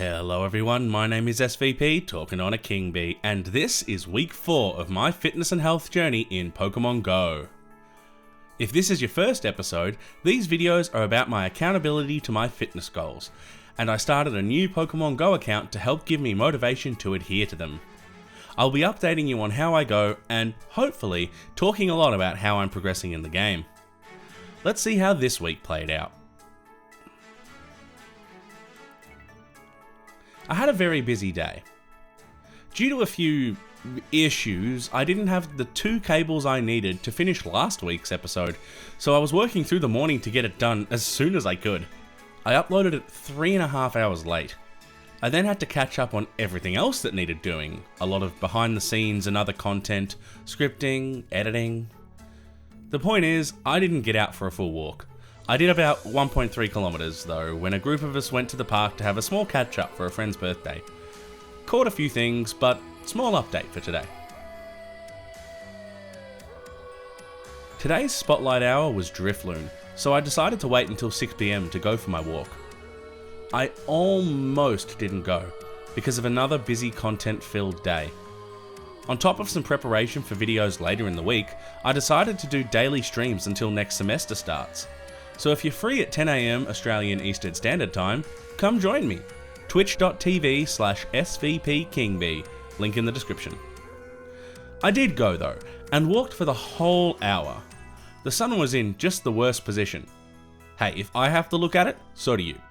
Hello everyone, my name is SVP, talking on a King Bee, and this is week 4 of my fitness and health journey in Pokemon Go. If this is your first episode, these videos are about my accountability to my fitness goals, and I started a new Pokemon Go account to help give me motivation to adhere to them. I'll be updating you on how I go, and hopefully talking a lot about how I'm progressing in the game. Let's see how this week played out. I had a very busy day. Due to a few issues, I didn't have the 2 cables I needed to finish last week's episode, so I was working through the morning to get it done as soon as I could. I uploaded it 3.5 hours late. I then had to catch up on everything else that needed doing, a lot of behind the scenes and other content, scripting, editing. The point is, I didn't get out for a full walk. I did about 1.3 kilometers though, when a group of us went to the park to have a small catch up for a friend's birthday. Caught a few things, but small update for today. Today's spotlight hour was Drifloon, so I decided to wait until 6 PM to go for my walk. I almost didn't go, because of another busy content-filled day. On top of some preparation for videos later in the week, I decided to do daily streams until next semester starts. So if you're free at 10 AM Australian Eastern Standard Time, come join me. Twitch.tv/SVPKingBee, link in the description. I did go though, and walked for the whole hour. The sun was in just the worst position. Hey, if I have to look at it, so do you.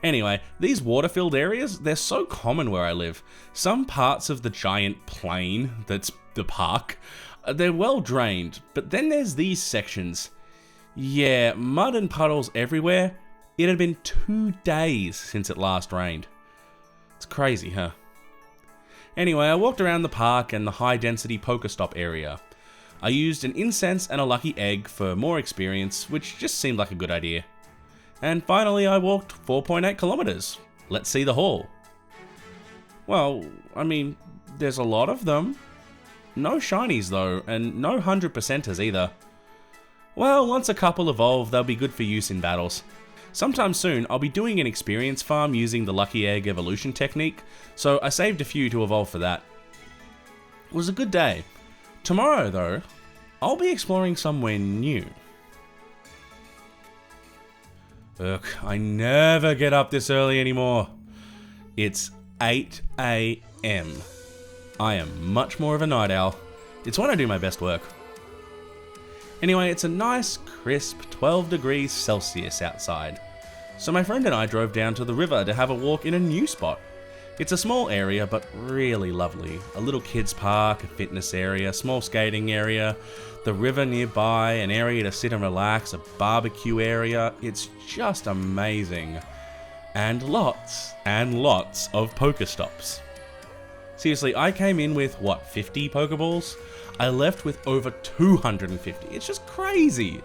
Anyway, these water-filled areas, they're so common where I live. Some parts of the giant plain that's the park, they're well drained, but then there's these sections. Yeah, mud and puddles everywhere. It had been 2 days since it last rained. It's crazy, huh? Anyway, I walked around the park and the high-density Pokestop area. I used an incense and a lucky egg for more experience, which just seemed like a good idea. And finally, I walked 4.8 kilometers. Let's see the haul. Well, I mean, there's a lot of them. No shinies though, and no 100%ers either. Well, once a couple evolve, they'll be good for use in battles. Sometime soon, I'll be doing an experience farm using the Lucky Egg evolution technique, so I saved a few to evolve for that. It was a good day. Tomorrow, though, I'll be exploring somewhere new. Ugh, I never get up this early anymore. It's 8 AM. I am much more of a night owl. It's when I do my best work. Anyway, it's a nice, crisp 12 degrees Celsius outside. So my friend and I drove down to the river to have a walk in a new spot. It's a small area, but really lovely. A little kids park, a fitness area, small skating area, the river nearby, an area to sit and relax, a barbecue area. It's just amazing. And lots of Pokestops. Seriously, I came in with, 50 Pokeballs? I left with over 250. It's just crazy.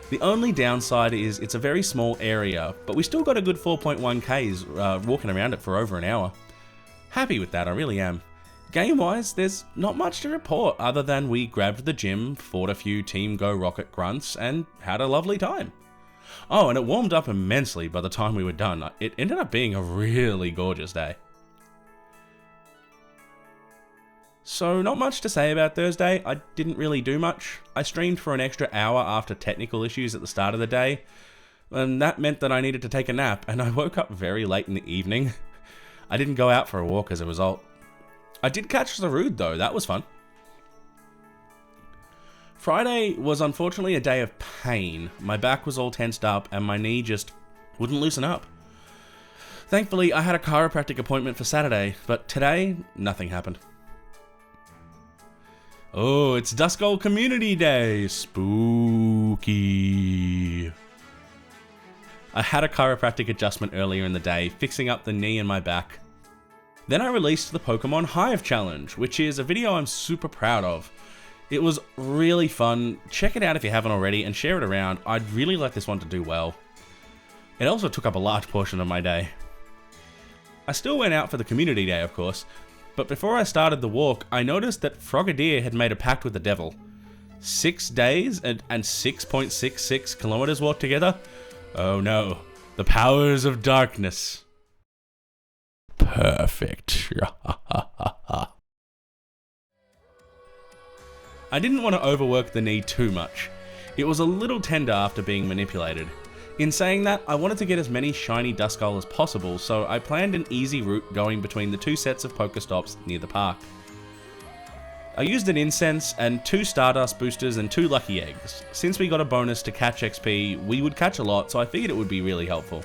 The only downside is it's a very small area, but we still got a good 4.1 Ks walking around it for over an hour. Happy with that, I really am. Game-wise, there's not much to report other than we grabbed the gym, fought a few Team Go Rocket grunts, and had a lovely time. Oh, and it warmed up immensely by the time we were done. It ended up being a really gorgeous day. So not much to say about Thursday. I didn't really do much. I streamed for an extra hour after technical issues at the start of the day, and that meant that I needed to take a nap, and I woke up very late in the evening. I didn't go out for a walk as a result. I did catch the Rude though, that was fun. Friday was unfortunately a day of pain. My back was all tensed up and my knee just wouldn't loosen up. Thankfully, I had a chiropractic appointment for Saturday, but today, nothing happened. Oh, it's Duskull Community Day! Spooky! I had a chiropractic adjustment earlier in the day, fixing up the knee and my back. Then I released the Pokemon Hive Challenge, which is a video I'm super proud of. It was really fun. Check it out if you haven't already and share it around. I'd really like this one to do well. It also took up a large portion of my day. I still went out for the Community Day, of course, but before I started the walk, I noticed that Frogadier had made a pact with the devil. 6 days and 6.66 kilometers walked together? Oh no, the powers of darkness. perfect. I didn't want to overwork the knee too much. It was a little tender after being manipulated. In saying that, I wanted to get as many shiny Duskull as possible, so I planned an easy route going between the 2 sets of Pokestops near the park. I used an incense and 2 Stardust boosters and 2 lucky eggs. Since we got a bonus to catch XP, we would catch a lot, so I figured it would be really helpful.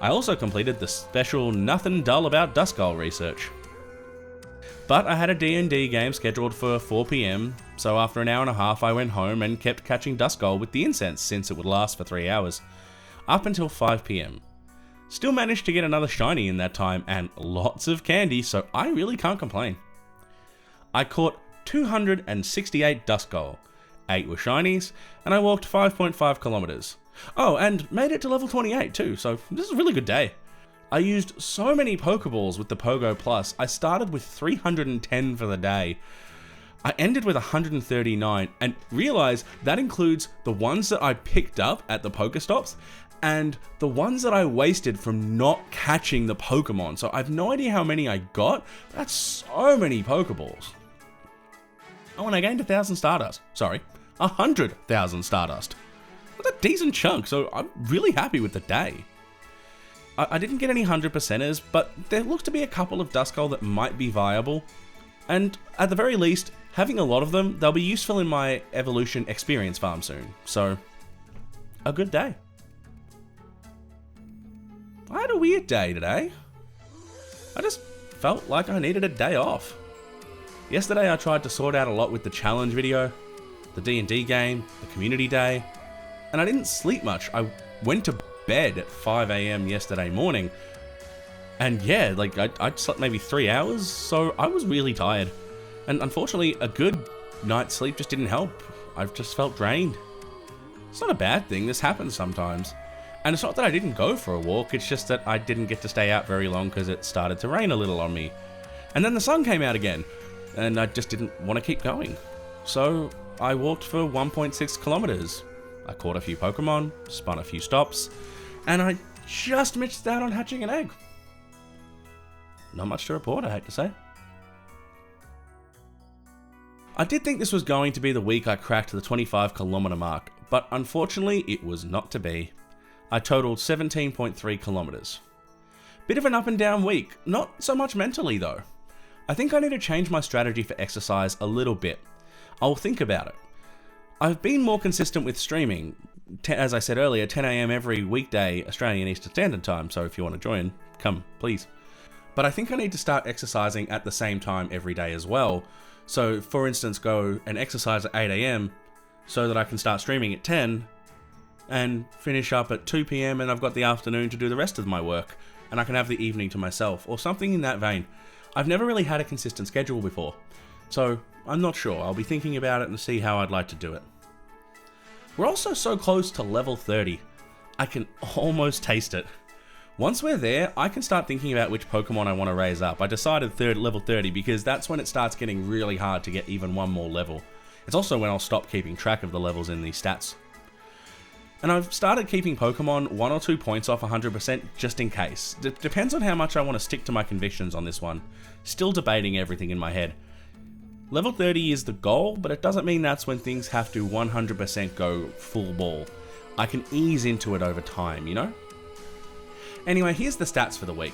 I also completed the special Nothing Dull About Duskull research. But I had a D&D game scheduled for 4 PM, so after an hour and a half I went home and kept catching Duskull with the incense since it would last for 3 hours, up until 5 PM. Still managed to get another shiny in that time and lots of candy, so I really can't complain. I caught 268 Duskull, 8 were shinies, and I walked 5.5 kilometers. Oh, and made it to level 28 too, so this is a really good day. I used so many Pokeballs with the Pogo Plus, I started with 310 for the day. I ended with 139 and realized that includes the ones that I picked up at the Pokestops and the ones that I wasted from not catching the Pokemon. So I've no idea how many I got, but that's so many Pokeballs. Oh, and I gained 1,000 Stardust. Sorry, 100,000 Stardust. That's a decent chunk, so I'm really happy with the day. I didn't get any 100%ers, but there looks to be a couple of Duskull that might be viable. And at the very least, having a lot of them, they'll be useful in my evolution experience farm soon. So, a good day. I had a weird day today. I just felt like I needed a day off. Yesterday I tried to sort out a lot with the challenge video, the D&D game, the community day, and I didn't sleep much. I went to bed at 5 AM yesterday morning, and yeah, like I slept maybe 3 hours, so I was really tired. And unfortunately, a good night's sleep just didn't help. I've just felt drained. It's not a bad thing, this happens sometimes. And it's not that I didn't go for a walk, it's just that I didn't get to stay out very long because it started to rain a little on me. And then the sun came out again, and I just didn't want to keep going. So I walked for 1.6 kilometers. I caught a few Pokemon, spun a few stops, and I just missed out on hatching an egg. Not much to report, I hate to say. I did think this was going to be the week I cracked the 25 kilometer mark, but unfortunately it was not to be. I totaled 17.3 kilometers. Bit of an up and down week, not so much mentally though. I think I need to change my strategy for exercise a little bit. I'll think about it. I've been more consistent with streaming, as I said earlier, 10 AM every weekday Australian Eastern Standard Time, so if you want to join, come, please. But I think I need to start exercising at the same time every day as well. So for instance, go and exercise at 8 AM so that I can start streaming at 10 and finish up at 2 PM and I've got the afternoon to do the rest of my work and I can have the evening to myself or something in that vein. I've never really had a consistent schedule before, so I'm not sure. I'll be thinking about it and see how I'd like to do it. We're also so close to level 30. I can almost taste it. Once we're there, I can start thinking about which Pokemon I want to raise up. I decided level 30 because that's when it starts getting really hard to get even one more level. It's also when I'll stop keeping track of the levels in these stats. And I've started keeping Pokemon 1 or 2 points off 100% just in case. Depends on how much I want to stick to my convictions on this one. Still debating everything in my head. Level 30 is the goal, but it doesn't mean that's when things have to 100% go full ball. I can ease into it over time, you know? Anyway, here's the stats for the week.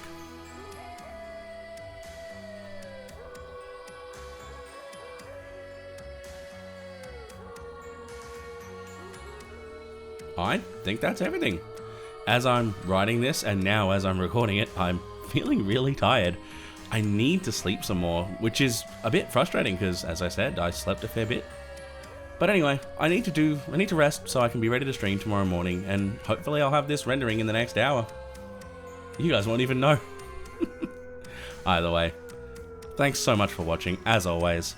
I think that's everything. As I'm writing this, and now as I'm recording it, I'm feeling really tired. I need to sleep some more, which is a bit frustrating because, as I said, I slept a fair bit. But anyway, I need to rest so I can be ready to stream tomorrow morning, and hopefully I'll have this rendering in the next hour. You guys won't even know. Either way, thanks so much for watching, as always.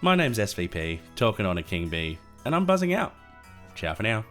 My name's SVP, talking on a King Bee, and I'm buzzing out. Ciao for now.